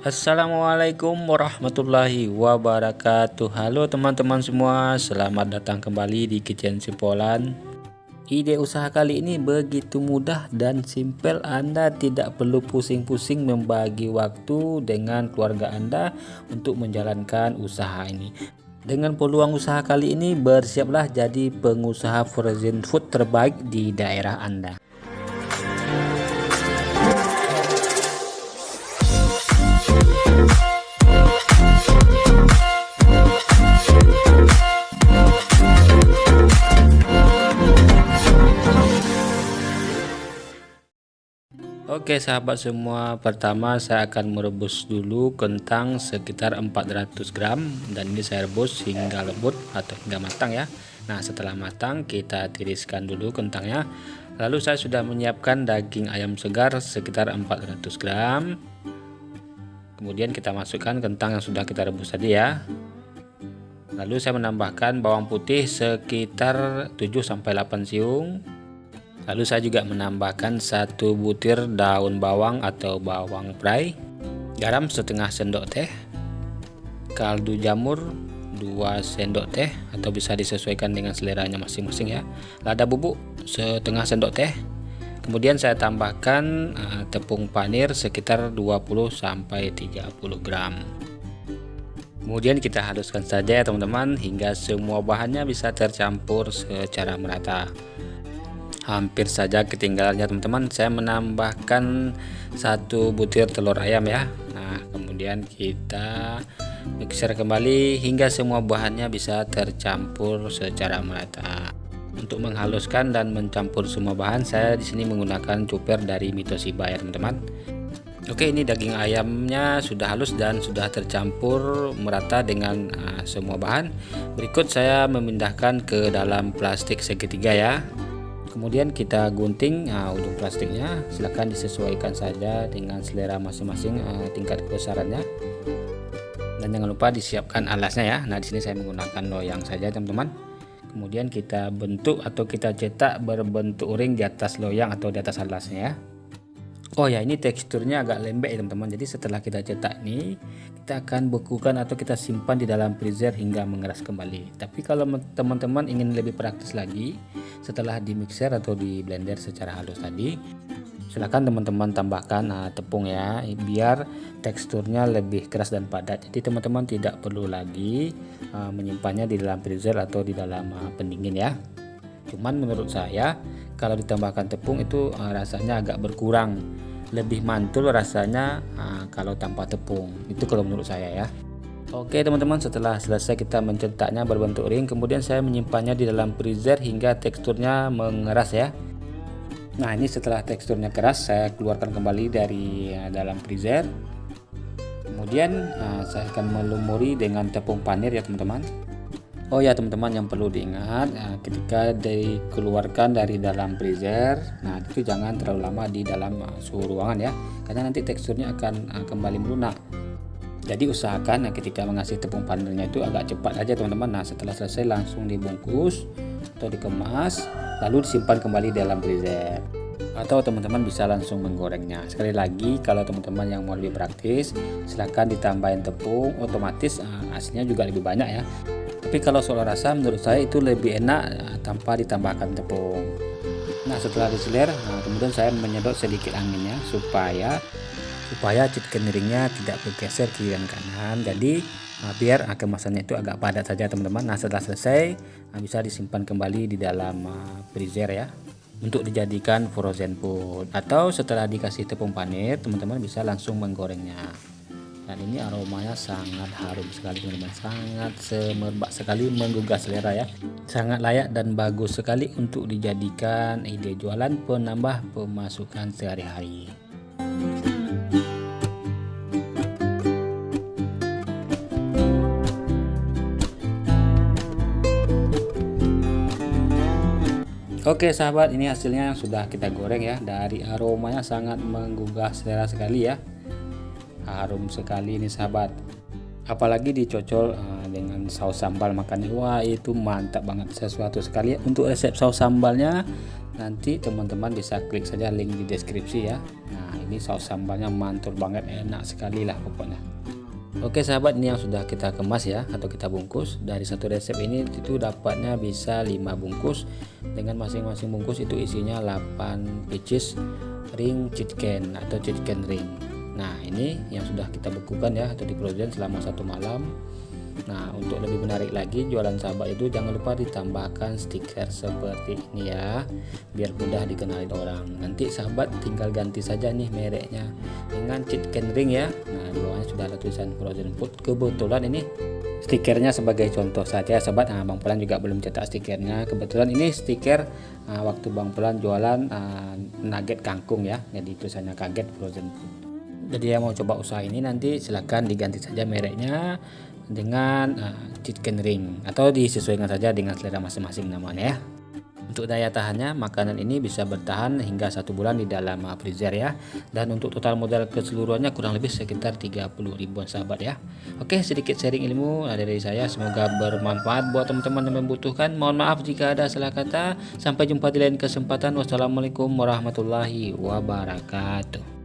Assalamualaikum warahmatullahi wabarakatuh. Halo teman-teman semua, selamat datang kembali di Kitchen Simpolan. Ide usaha kali ini begitu mudah dan simpel. Anda tidak perlu pusing-pusing membagi waktu dengan keluarga Anda untuk menjalankan usaha ini. Dengan peluang usaha kali ini, bersiaplah jadi pengusaha frozen food terbaik di daerah Anda. Oke sahabat semua, pertama saya akan merebus dulu kentang sekitar 400 gram dan ini saya rebus hingga lembut atau hingga matang ya. Nah setelah matang kita tiriskan dulu kentangnya. Lalu saya sudah menyiapkan daging ayam segar sekitar 400 gram. Kemudian kita masukkan kentang yang sudah kita rebus tadi ya. Lalu saya menambahkan bawang putih sekitar 7-8 siung. Lalu saya juga menambahkan 1 butir daun bawang atau bawang perai, garam setengah sendok teh, kaldu jamur 2 sendok teh atau bisa disesuaikan dengan seleranya masing-masing ya, lada bubuk setengah sendok teh. Kemudian saya tambahkan tepung panir sekitar 20-30 gram. Kemudian kita haluskan saja ya teman-teman hingga semua bahannya bisa tercampur secara merata. Hampir saja ketinggalannya teman-teman, saya menambahkan 1 butir telur ayam ya. Nah kemudian kita mixer kembali hingga semua bahannya bisa tercampur secara merata. Untuk menghaluskan dan mencampur semua bahan, saya di sini menggunakan chopper dari Mitoshiba ya teman-teman. Oke, ini daging ayamnya sudah halus dan sudah tercampur merata dengan semua bahan. Berikut saya memindahkan ke dalam plastik segitiga ya. Kemudian kita gunting ujung plastiknya, silahkan disesuaikan saja dengan selera masing-masing tingkat kebesarannya. Dan jangan lupa disiapkan alasnya ya. Nah di sini saya menggunakan loyang saja teman-teman. Kemudian kita bentuk atau kita cetak berbentuk ring di atas loyang atau di atas alasnya ya. Oh ya, ini teksturnya agak lembek ya teman-teman. Jadi setelah kita cetak ini, kita akan bekukan atau kita simpan di dalam freezer hingga mengeras kembali. Tapi kalau teman-teman ingin lebih praktis lagi, setelah di mixer atau di blender secara halus tadi, silahkan teman-teman tambahkan tepung ya, biar teksturnya lebih keras dan padat. Jadi teman-teman tidak perlu lagi menyimpannya di dalam freezer atau di dalam pendingin ya. Cuman menurut saya kalau ditambahkan tepung itu rasanya agak berkurang, lebih mantul rasanya kalau tanpa tepung. Itu kalau menurut saya ya. Oke teman-teman, setelah selesai kita mencetaknya berbentuk ring, kemudian saya menyimpannya di dalam freezer hingga teksturnya mengeras ya. Nah ini setelah teksturnya keras, saya keluarkan kembali dari dalam freezer. Kemudian saya akan melumuri dengan tepung panir ya teman-teman. Oh ya teman-teman, yang perlu diingat ketika dikeluarkan dari dalam freezer, nah itu jangan terlalu lama di dalam suhu ruangan ya, karena nanti teksturnya akan kembali melunak. Jadi usahakan ketika mengasih tepung panirnya itu agak cepat aja teman-teman. Nah setelah selesai langsung dibungkus atau dikemas, lalu disimpan kembali dalam freezer. Atau teman-teman bisa langsung menggorengnya. Sekali lagi, kalau teman-teman yang mau lebih praktis, silahkan ditambahin tepung, otomatis hasilnya juga lebih banyak ya. Tapi kalau soal rasa menurut saya itu lebih enak tanpa ditambahkan tepung. Nah setelah diseler, kemudian saya menyedot sedikit anginnya supaya chicken ringnya tidak bergeser kiri dan kanan. Jadi biar kemasannya itu agak padat saja teman-teman. Nah setelah selesai bisa disimpan kembali di dalam freezer ya, untuk dijadikan frozen food. Atau setelah dikasih tepung panir, teman-teman bisa langsung menggorengnya. Dan ini aromanya sangat harum sekali teman-teman, sangat semerbak sekali, menggugah selera ya. Sangat layak dan bagus sekali untuk dijadikan ide jualan penambah pemasukan sehari-hari. Oke sahabat, ini hasilnya yang sudah kita goreng ya. Dari aromanya sangat menggugah selera sekali ya. Harum sekali ini sahabat, apalagi dicocol dengan saus sambal, makanya wah itu mantap banget, sesuatu sekali. Untuk resep saus sambalnya Nanti teman-teman bisa klik saja link di deskripsi ya. Nah, ini saus sambalnya mantul banget, enak sekali lah pokoknya. Oke sahabat, ini yang sudah kita kemas ya, atau kita bungkus. Dari satu resep ini itu dapatnya bisa 5 bungkus, dengan masing-masing bungkus itu isinya 8 pieces ring chicken atau chicken ring. Nah, ini yang sudah kita bekukan ya, atau di frozen selama 1 malam. Nah, untuk lebih menarik lagi jualan sahabat itu, jangan lupa ditambahkan stiker seperti ini ya, biar mudah dikenali orang. Nanti sahabat tinggal ganti saja nih mereknya dengan chicken ring ya. Nah, di bawahnya sudah ada tulisan frozen food. Kebetulan ini stikernya sebagai contoh saja sahabat. Nah, Bang Pelan juga belum cetak stikernya. Kebetulan ini stiker waktu Bang Pelan jualan nugget kangkung ya, jadi tulisannya kaget frozen food. Jadi yang mau coba usaha ini nanti silahkan diganti saja mereknya dengan chicken ring, atau disesuaikan saja dengan selera masing-masing namanya ya. Untuk daya tahannya, makanan ini bisa bertahan hingga 1 bulan di dalam freezer ya. Dan untuk total modal keseluruhannya kurang lebih sekitar 30 ribuan sahabat ya. Oke, sedikit sharing ilmu dari saya, semoga bermanfaat buat teman-teman yang membutuhkan. Mohon maaf jika ada salah kata. Sampai jumpa di lain kesempatan. Wassalamualaikum warahmatullahi wabarakatuh.